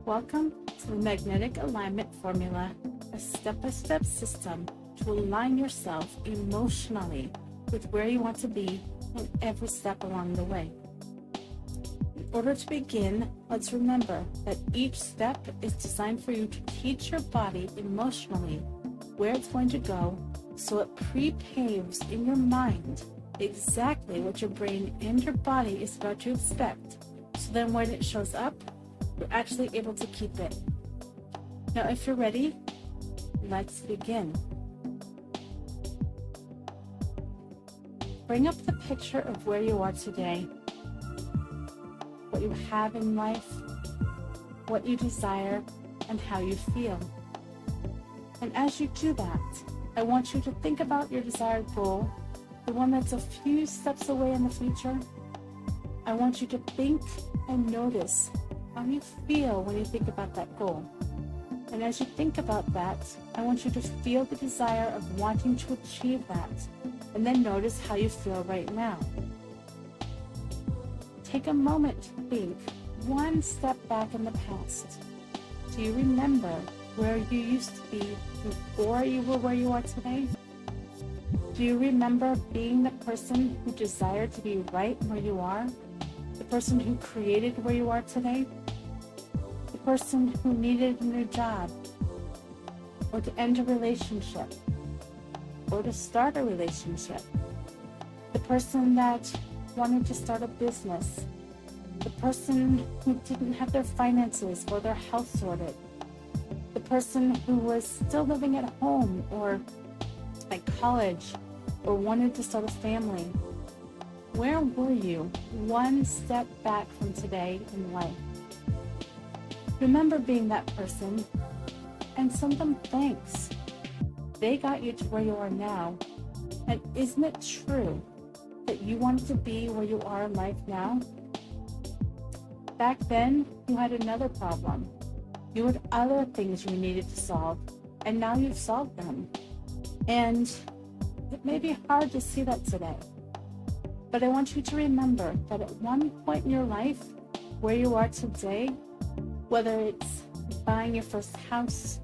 Welcome to the Magnetic Alignment Formula, a step-by-step system to align yourself emotionally with where you want to be in every step along the way. In order to begin, let's remember that each step is designed for you to teach your body emotionally where it's going to go, so it pre-paves in your mind exactly what your brain and your body is about to expect. So then when it shows up, you're actually able to keep it. Now, if you're ready, let's begin. Bring up the picture of where you are today, what you have in life, what you desire, and how you feel. And as you do that, I want you to think about your desired goal, the one that's a few steps away in the future. I want you to think and notice how you feel when you think about that goal. And as you think about that, I want you to feel the desire of wanting to achieve that, and then notice how you feel right now. Take a moment to think one step back in the past. Do you remember where you used to be before you were where you are today? Do you remember being the person who desired to be right where you are? The person who created where you are today? The person who needed a new job, or to end a relationship, or to start a relationship? The person that wanted to start a business? The person who didn't have their finances or their health sorted? The person who was still living at home or at college or wanted to start a family? Where were you one step back from today in life? Remember being that person and send them thanks. They got you to where you are now. And isn't it true that you wanted to be where you are in life now? Back then, you had another problem. You had other things you needed to solve, and now you've solved them. And it may be hard to see that today, but I want you to remember that at one point in your life, where you are today, whether it's buying your first house,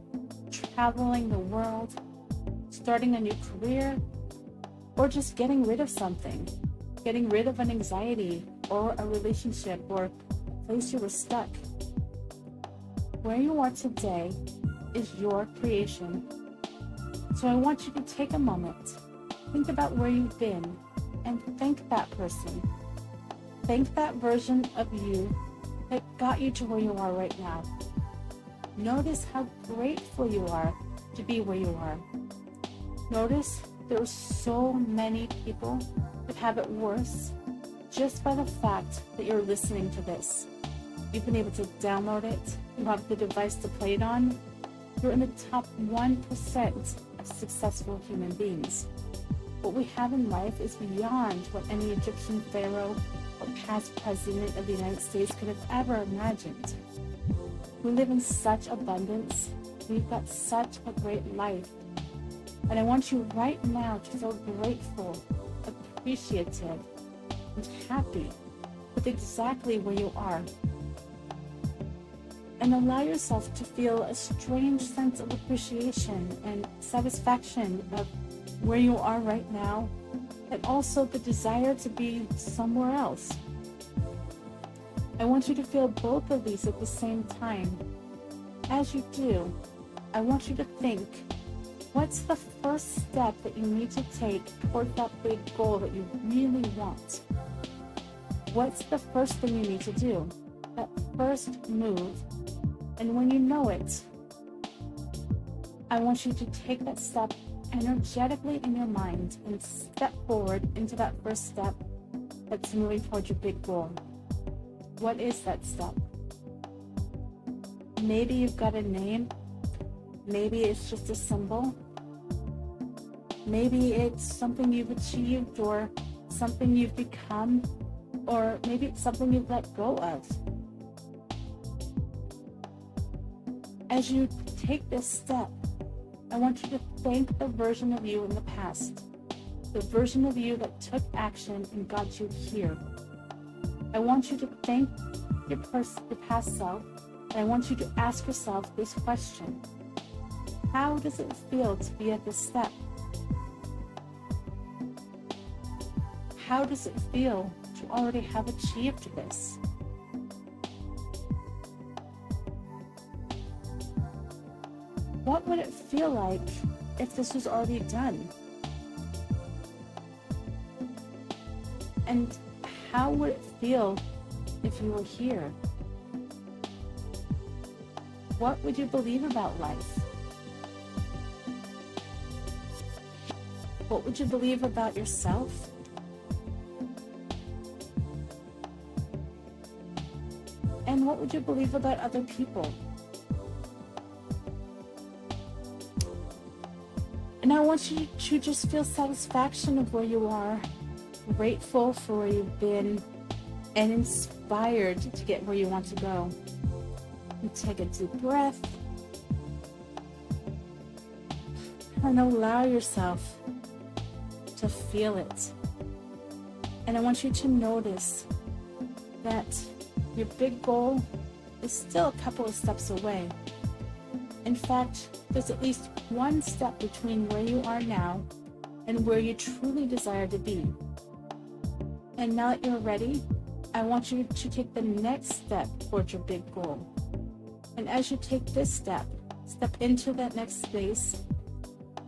traveling the world, starting a new career, or just getting rid of something, getting rid of an anxiety or a relationship or a place you were stuck. Where you are today is your creation. So I want you to take a moment, think about where you've been, and thank that person. Thank that version of you that got you to where you are right now. Notice how grateful you are to be where you are. Notice there are so many people that have it worse just by the fact that you're listening to this. You've been able to download it, you have the device to play it on. You're in the top 1% of successful human beings. What we have in life is beyond what any Egyptian pharaoh or past president of the United States could have ever imagined. We live in such abundance. We've got such a great life. And I want you right now to feel grateful, appreciative, and happy with exactly where you are. And allow yourself to feel a strange sense of appreciation and satisfaction of where you are right now, and also the desire to be somewhere else. I want you to feel both of these at the same time. As you do, I want you to think, what's the first step that you need to take toward that big goal that you really want? What's the first thing you need to do? That first move. And when you know it, I want you to take that step energetically in your mind and step forward into that first step that's moving towards your big goal. What is that step? Maybe you've got a name. Maybe it's just a symbol. Maybe it's something you've achieved or something you've become, or maybe it's something you've let go of. As you take this step, I want you to thank the version of you in the past, the version of you that took action and got you here. I want you to thank your past self I want you to ask yourself this question. How does it feel to be at this step? How does it feel to already have achieved this? What would it feel like if this was already done? And how would it feel if you were here? What would you believe about life? What would you believe about yourself? And what would you believe about other people? And I want you to just feel satisfaction of where you are, grateful for where you've been, and inspired to get where you want to go. And take a deep breath and allow yourself to feel it. And I want you to notice that your big goal is still a couple of steps away. In fact, there's at least one step between where you are now and where you truly desire to be. And now that you're ready, I want you to take the next step towards your big goal. And as you take this step into that next space,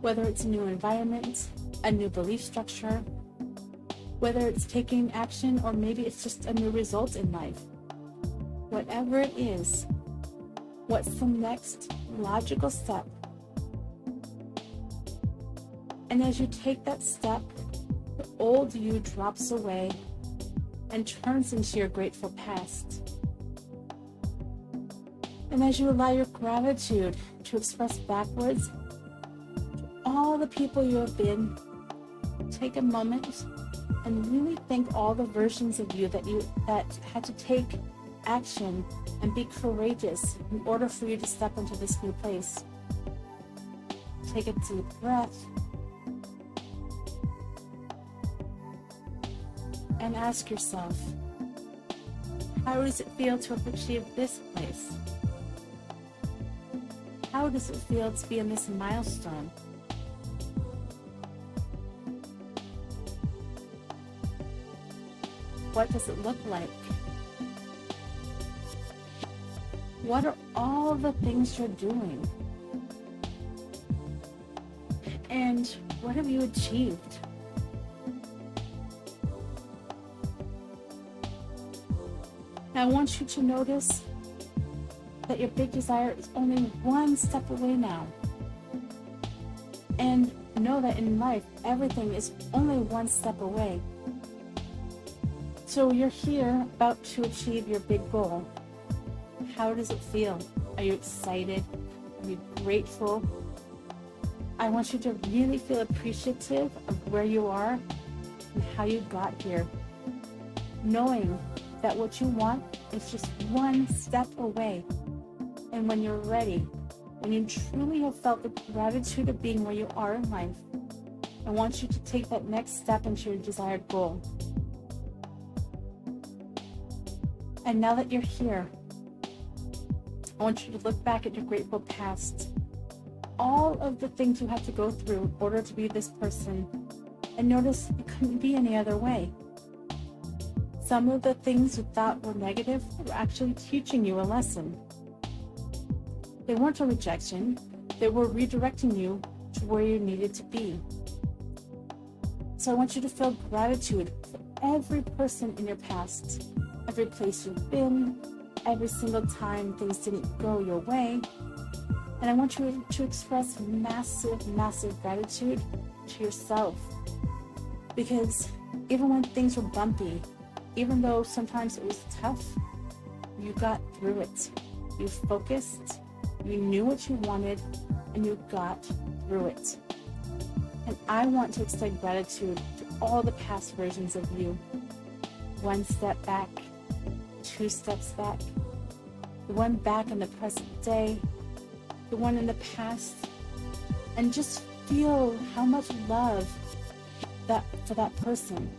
whether it's a new environment, a new belief structure, whether it's taking action or maybe it's just a new result in life. Whatever it is, what's the next logical step? And as you take that step, the old you drops away and turns into your grateful past. And as you allow your gratitude to express backwards to all the people you have been, take a moment and really thank all the versions of you that had to take action and be courageous in order for you to step into this new place. Take a deep breath and ask yourself, how does it feel to have achieved this place? How does it feel to be in this milestone? What does it look like? What are all the things you're doing? And what have you achieved? I want you to notice that your big desire is only one step away now. And know that in life, everything is only one step away. So you're here about to achieve your big goal. How does it feel? Are you excited? Are you grateful? I want you to really feel appreciative of where you are and how you got here. Knowing that what you want is just one step away. And when you're ready, when you truly have felt the gratitude of being where you are in life, I want you to take that next step into your desired goal. And now that you're here, I want you to look back at your grateful past, all of the things you had to go through in order to be this person, and notice it couldn't be any other way. Some of the things you thought were negative were actually teaching you a lesson. They weren't a rejection, they were redirecting you to where you needed to be. So I want you to feel gratitude for every person in your past, every place you've been, every single time things didn't go your way. And I want you to express massive, massive gratitude to yourself. Because even when things were bumpy, even though sometimes it was tough, you got through it. You focused, you knew what you wanted, and you got through it. And I want to extend gratitude to all the past versions of you. One step back, two steps back, the one back in the present day, the one in the past, and just feel how much love for that person.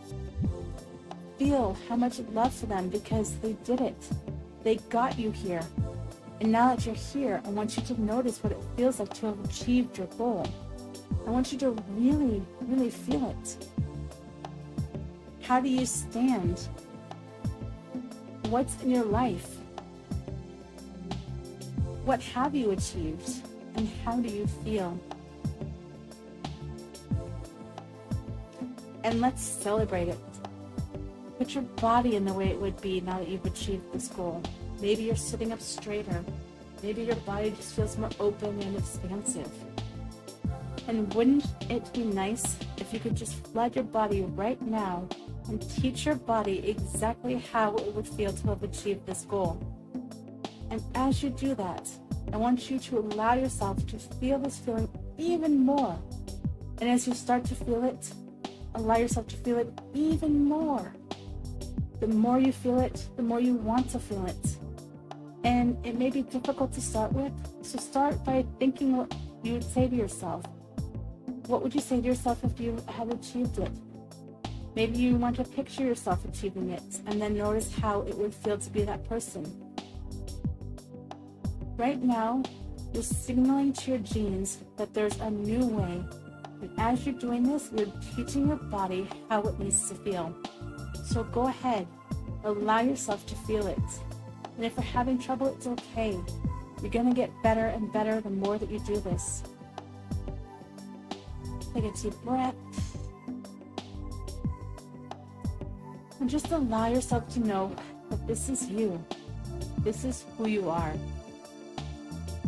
Feel how much love for them because they did it. They got you here. And now that you're here, I want you to notice what it feels like to have achieved your goal. I want you to really, really feel it. How do you stand? What's in your life? What have you achieved? And how do you feel? And let's celebrate it. Put your body in the way it would be now that you've achieved this goal. Maybe you're sitting up straighter. Maybe your body just feels more open and expansive. And wouldn't it be nice if you could just flood your body right now and teach your body exactly how it would feel to have achieved this goal? And as you do that, I want you to allow yourself to feel this feeling even more. And as you start to feel it, allow yourself to feel it even more. The more you feel it, the more you want to feel it. And it may be difficult to start with, so start by thinking what you would say to yourself. What would you say to yourself if you had achieved it? Maybe you want to picture yourself achieving it and then notice how it would feel to be that person. Right now, you're signaling to your genes that there's a new way. And as you're doing this, you're teaching your body how it needs to feel. So go ahead, allow yourself to feel it. And if you're having trouble, it's okay. You're going to get better and better the more that you do this. Take a deep breath. And just allow yourself to know that this is you. This is who you are.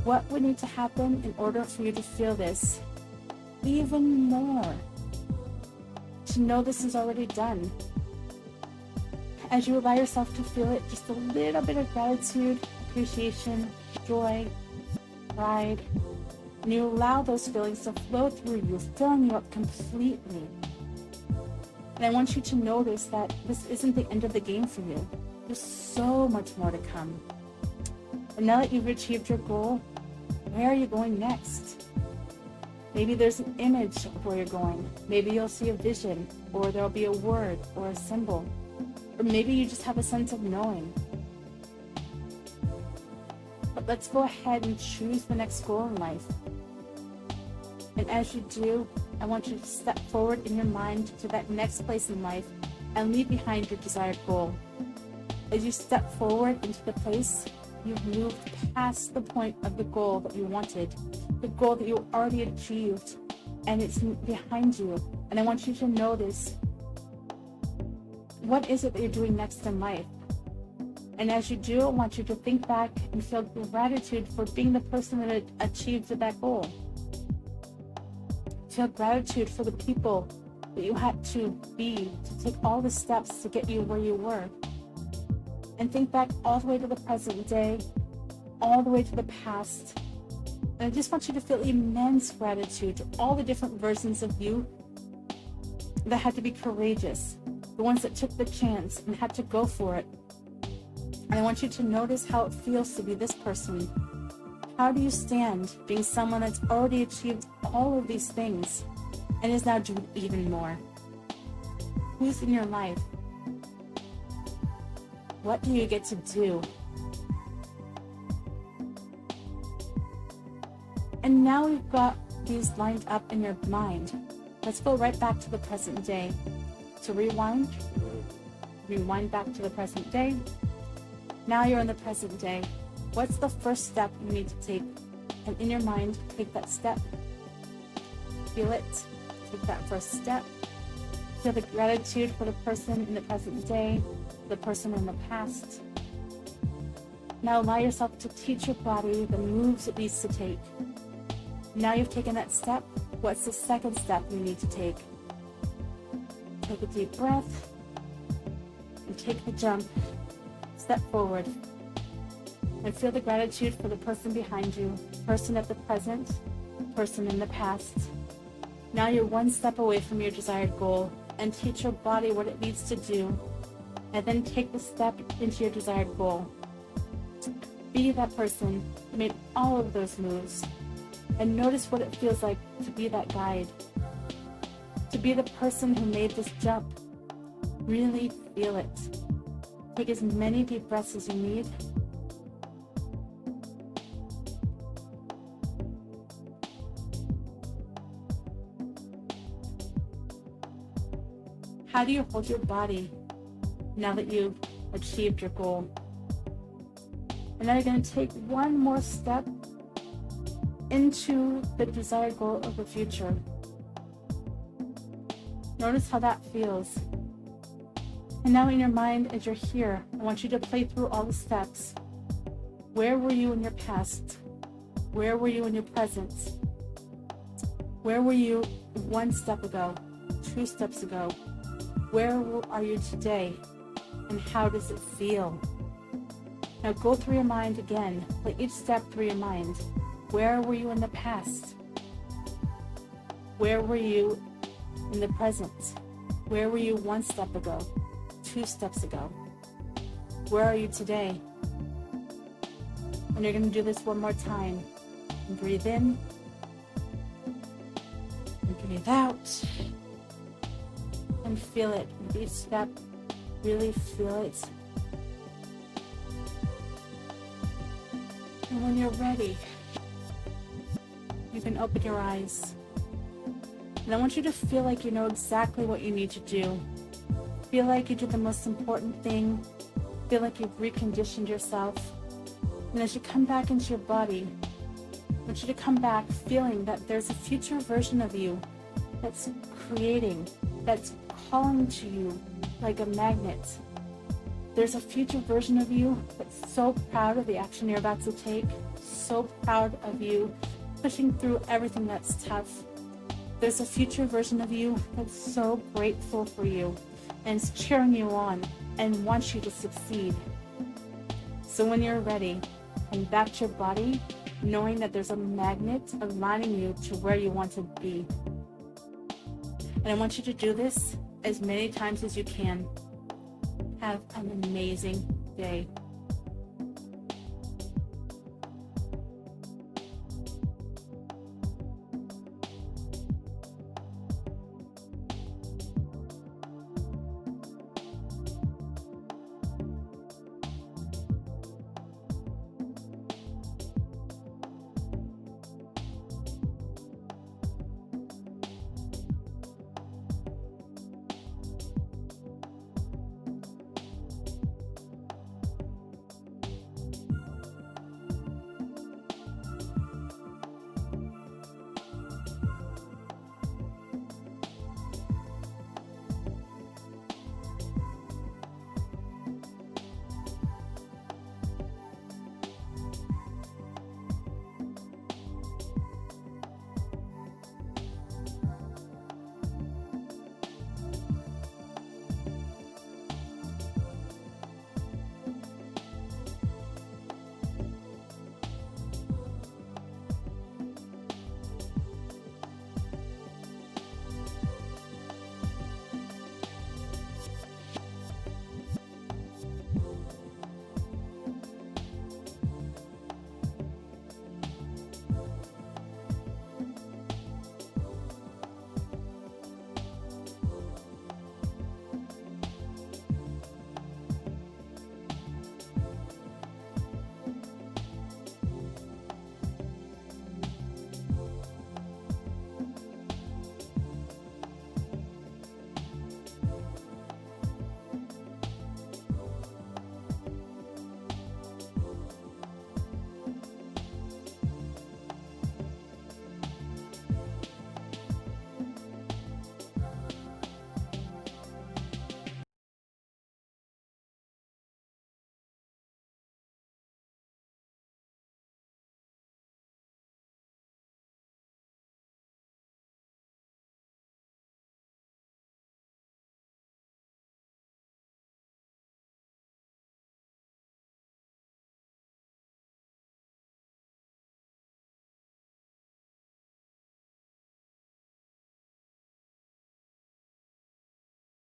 What would need to happen in order for you to feel this even more? To know this is already done. As you allow yourself to feel it, just a little bit of gratitude, appreciation, joy, pride, and you allow those feelings to flow through you, filling you up completely. And I want you to notice that this isn't the end of the game for you. There's so much more to come. And now that you've achieved your goal, where are you going next? Maybe there's an image of where you're going. Maybe you'll see a vision, or there'll be a word or a symbol. Or maybe you just have a sense of knowing. But let's go ahead and choose the next goal in life. And as you do, I want you to step forward in your mind to that next place in life and leave behind your desired goal. As you step forward into the place, you've moved past the point of the goal that you wanted, the goal that you already achieved, and it's behind you. And I want you to notice, what is it that you're doing next in life? And as you do, I want you to think back and feel gratitude for being the person that achieved that goal. Feel gratitude for the people that you had to be to take all the steps to get you where you were. And think back all the way to the present day, all the way to the past. And I just want you to feel immense gratitude to all the different versions of you that had to be courageous, the ones that took the chance and had to go for it. And I want you to notice how it feels to be this person. How do you stand being someone that's already achieved all of these things and is now doing even more? Who's in your life? What do you get to do? And now we've got these lined up in your mind. Let's go right back to the present day. To rewind back to the present day. Now you're in the present day. What's the first step you need to take? And in your mind, take that step. Feel it. Take that first step. Feel the gratitude for the person in the present day, the person in the past. Now allow yourself to teach your body the moves it needs to take. Now you've taken that step. What's the second step you need to take? Take a deep breath and take the jump. Step forward and feel the gratitude for the person behind you, person at the present, person in the past. Now you're one step away from your desired goal, and teach your body what it needs to do, and then take the step into your desired goal. Be that person who made all of those moves, and notice what it feels like to be that guide, to be the person who made this jump. Really feel it. Take as many deep breaths as you need. How do you hold your body now that you've achieved your goal? And now you're going to take one more step into the desired goal of the future. Notice how that feels. And now in your mind, as you're here, I want you to play through all the steps. Where were you in your past? Where were you in your present? Where were you 1 step ago, 2 steps ago? Where are you today? And how does it feel? Now go through your mind again. Play each step through your mind. Where were you in the past? Where were you in the present? Where were you 1 step ago, 2 steps ago? Where are you today? And you're going to do this one more time. And breathe in. And breathe out. And feel it. With each step, really feel it. And when you're ready, you can open your eyes. And I want you to feel like you know exactly what you need to do. Feel like you did the most important thing. Feel like you've reconditioned yourself. And as you come back into your body, I want you to come back feeling that there's a future version of you that's creating, that's calling to you like a magnet. There's a future version of you that's so proud of the action you're about to take, so proud of you pushing through everything that's tough. There's a future version of you that's so grateful for you and is cheering you on and wants you to succeed. So when you're ready, come back to your body, knowing that there's a magnet aligning you to where you want to be. And I want you to do this as many times as you can. Have an amazing day.